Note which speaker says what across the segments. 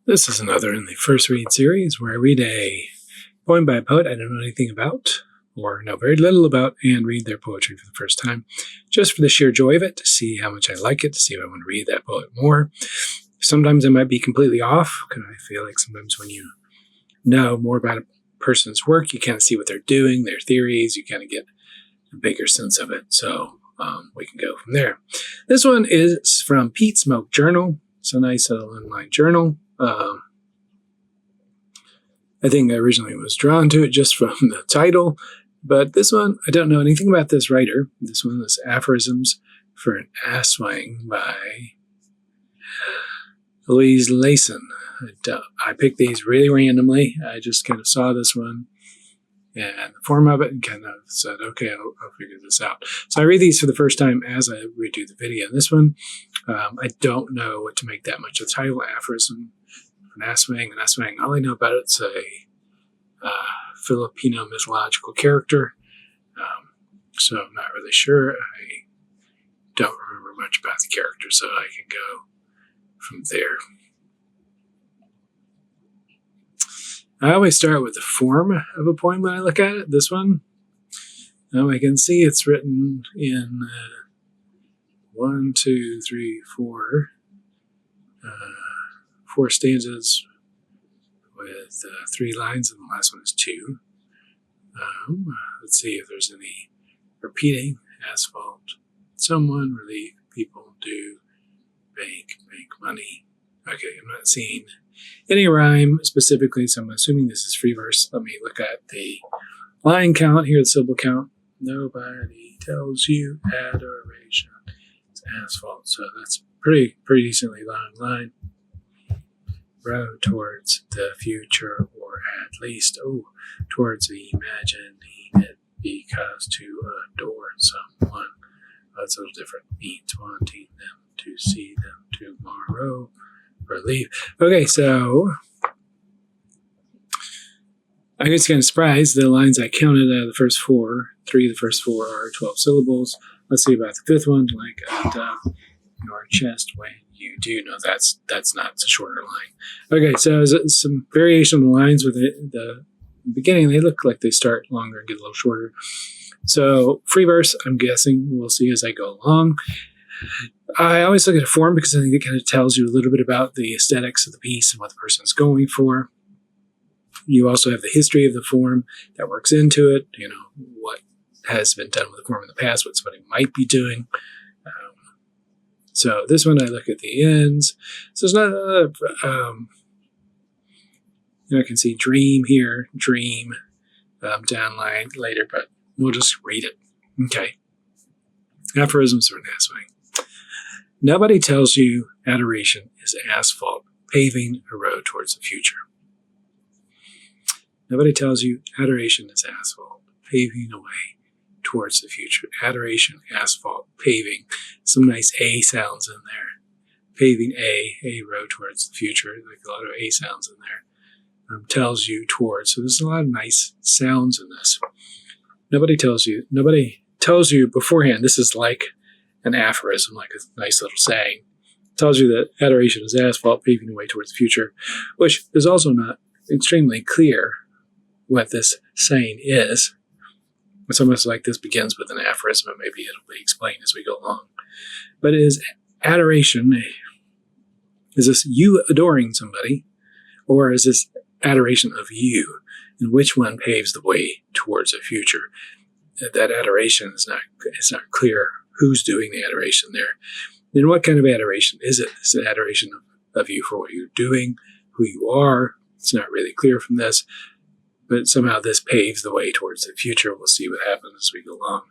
Speaker 1: This is another in the First Read series where I read a poem by a poet I don't know anything about or know very little about and read their poetry for the first time, just for the sheer joy of it, to see how much I like it, to see if I want to read that poet more. Sometimes I might be completely off, because I feel like sometimes when you know more about a person's work, you kind of see what they're doing, their theories, you kind of get a bigger sense of it. So we can go from there. This one is from Pete Smoke Journal. It's a nice little online journal. I think I originally was drawn to it just from the title, but this one, I don't know anything about this writer. This one is Aphorisms for an Aswang by Louise Leyson. I picked these really randomly. I just kind of saw this one and the form of it and kind of said, okay, I'll figure this out. So I read these for the first time as I redo the video. This one, I don't know what to make that much of the title. Aphorism for an Aswang. All I know about it's a Filipino mythological character. So I'm not really sure. I don't remember much about the character, so I can go from there. I always start with the form of a poem when I look at it. This one, I can see it's written in 1, 2, 3, 4, 4 stanzas with 3 lines, and the last one is 2. Let's see if there's any repeating. Asphalt, someone, relief, people, do, bank money. Okay, I'm not seeing any rhyme specifically, so I'm assuming this is free verse. Let me look at the line count here, the syllable count. Nobody tells you adoration. It's asphalt, so that's pretty decently long line. Road towards the future, or at least, towards imagining it, because to adore someone, that's a little different. Means wanting them to see them tomorrow. Relief. Okay, so I was kind of surprised. The lines I counted out of the first 4, 3 of the first 4 are 12 syllables. Let's see about the 5th one, like your chest when you do. No, that's not. It's a shorter line. Okay, so there's some variation of the lines with the beginning. They look like they start longer and get a little shorter. So free verse, I'm guessing we'll see as I go along. I always look at a form because I think it kind of tells you a little bit about the aesthetics of the piece and what the person's going for. You also have the history of the form that works into it, what has been done with the form in the past, what somebody might be doing. So this one, I look at the ends. So there's not, I can see dream here, dream downline later, but we'll just read it. Okay. Aphorisms for an Aswang. Nobody tells you adoration is asphalt paving a road towards the future. Nobody tells you adoration is asphalt paving a way towards the future. Adoration, asphalt, paving. Some nice A sounds in there. Paving a road towards the future. Like a lot of A sounds in there. Tells you towards. So there's a lot of nice sounds in this. Nobody tells you beforehand. This is like an aphorism, like a nice little saying. It tells you that adoration is asphalt paving the way towards the future, which is also not extremely clear what this saying is. It's almost like this begins with an aphorism, and maybe it'll be explained as we go along. But is adoration, is this you adoring somebody, or is this adoration of you? And which one paves the way towards a future? That adoration is not clear who's doing the adoration there. Then what kind of adoration is it? Is it adoration of you for what you're doing, who you are? It's not really clear from this, but somehow this paves the way towards the future. We'll see what happens as we go along.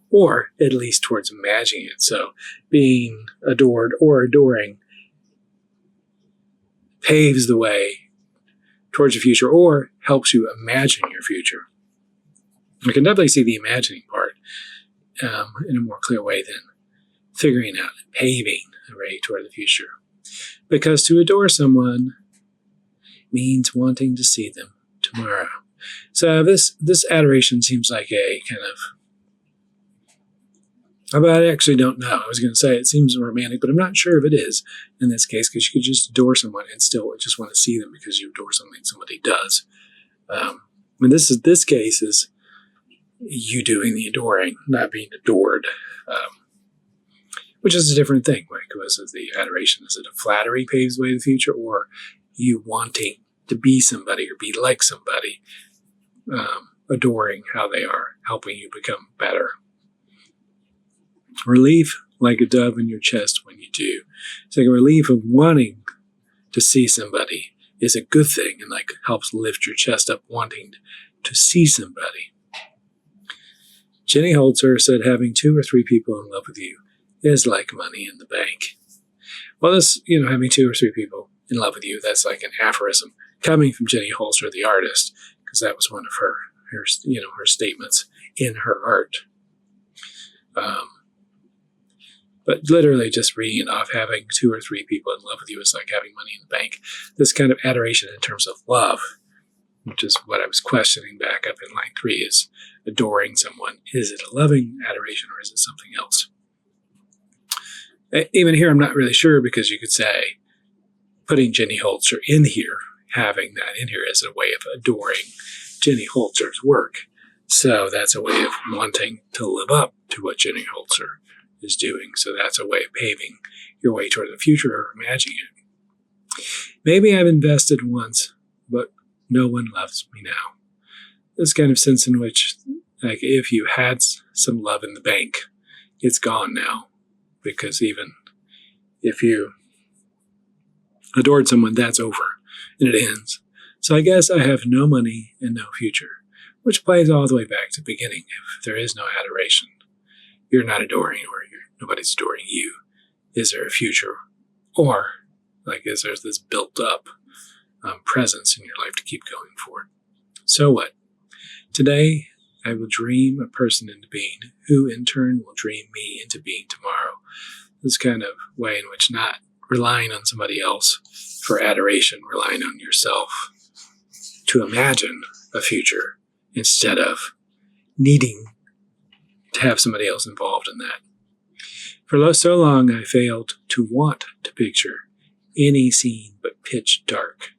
Speaker 1: Or at least towards imagining it. So being adored or adoring paves the way towards the future or helps you imagine your future. I can definitely see the imagining part in a more clear way than figuring out and paving the way toward the future. Because to adore someone means wanting to see them tomorrow. So this adoration seems like a kind of But I actually don't know. I was going to say it seems romantic, but I'm not sure if it is in this case, because you could just adore someone and still just want to see them because you adore something somebody does. This case is you doing the adoring, not being adored, which is a different thing, right? Because of the adoration, is it a flattery paves the way to the future, or you wanting to be somebody or be like somebody, adoring how they are, helping you become better? Relief, like a dove in your chest when you do. It's like a relief of wanting to see somebody is a good thing and like helps lift your chest up wanting to see somebody. Jenny Holzer said having 2 or 3 people in love with you is like money in the bank. Well, this, having 2 or 3 people in love with you, that's like an aphorism coming from Jenny Holzer, the artist, because that was one of her statements in her art. But literally just reading it off, having 2 or 3 people in love with you is like having money in the bank. This kind of adoration in terms of love, which is what I was questioning back up in line 3, is adoring someone. Is it a loving adoration or is it something else? Even here, I'm not really sure, because you could say putting Jenny Holzer in here, having that in here is a way of adoring Jenny Holzer's work. So that's a way of wanting to live up to what Jenny Holzer is doing. So that's a way of paving your way toward the future or imagining it. Maybe I've invested once, but no one loves me now. This kind of sense in which, like, if you had some love in the bank, it's gone now. Because even if you adored someone, that's over and it ends. So I guess I have no money and no future, which plays all the way back to the beginning. If there is no adoration, you're not adoring, or nobody's adoring you. Is there a future? Or, is there this built up presence in your life to keep going forward? So what? Today, I will dream a person into being, who in turn will dream me into being tomorrow. This kind of way in which not relying on somebody else for adoration, relying on yourself to imagine a future instead of needing to have somebody else involved in that. For so long, I failed to want to picture any scene but pitch dark.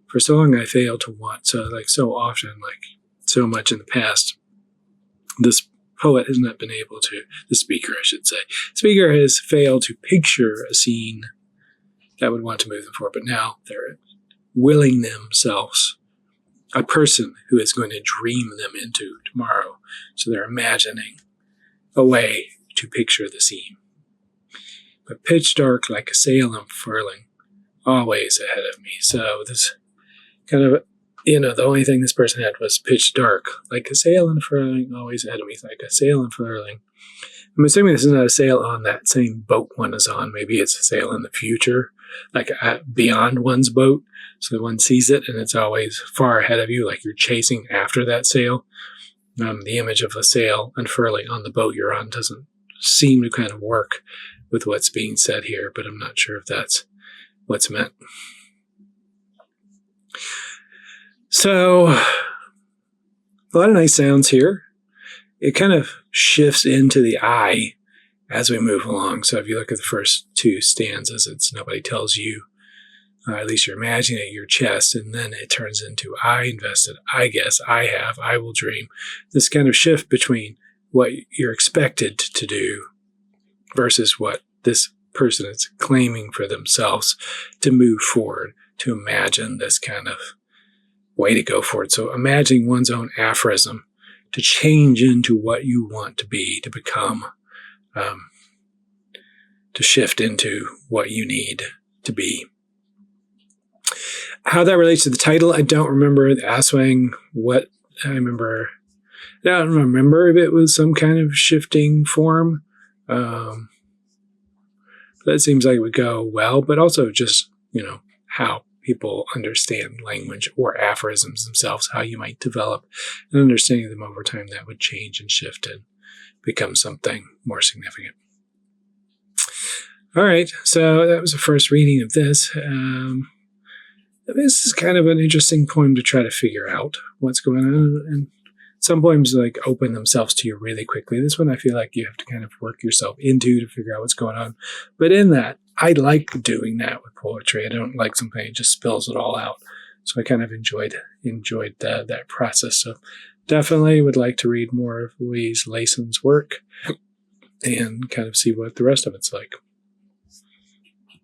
Speaker 1: For so long, I failed to want, so often, so much in the past, this poet has not been able to, the speaker, I should say, speaker has failed to picture a scene that would want to move them forward, but now they're willing themselves a person who is going to dream them into tomorrow. So they're imagining a way to picture the scene. But pitch dark like a sail unfurling, always ahead of me. So this kind of, the only thing this person had was pitch dark, like a sail unfurling, always ahead of me, like a sail unfurling. I'm assuming this is not a sail on that same boat one is on. Maybe it's a sail in the future, beyond one's boat. So one sees it and it's always far ahead of you, like you're chasing after that sail. The image of a sail unfurling on the boat you're on doesn't seem to kind of work with what's being said here, but I'm not sure if that's what's meant. So, a lot of nice sounds here. It kind of shifts into the I as we move along. So if you look at the first 2 stanzas, it's nobody tells you, at least you're imagining it, your chest, and then it turns into I invested, I guess, I have, I will dream. This kind of shift between what you're expected to do versus what this person is claiming for themselves to move forward, to imagine this kind of way to go forward. So imagining one's own aphorism to change into what you want to be, to become, to shift into what you need to be. How that relates to the title, I don't remember. The aswang, what I remember, I don't remember if it was some kind of shifting form. That seems like it would go well, but also just, how people understand language or aphorisms themselves, how you might develop an understanding of them over time that would change and shift and become something more significant. All right, so that was the first reading of this. This is kind of an interesting poem to try to figure out what's going on. And some poems like open themselves to you really quickly. This one I feel like you have to kind of work yourself into to figure out what's going on. But in that, I like doing that with poetry. I don't like something that just spills it all out. So I kind of enjoyed that process. So definitely would like to read more of Louise Leyson's work and kind of see what the rest of it's like.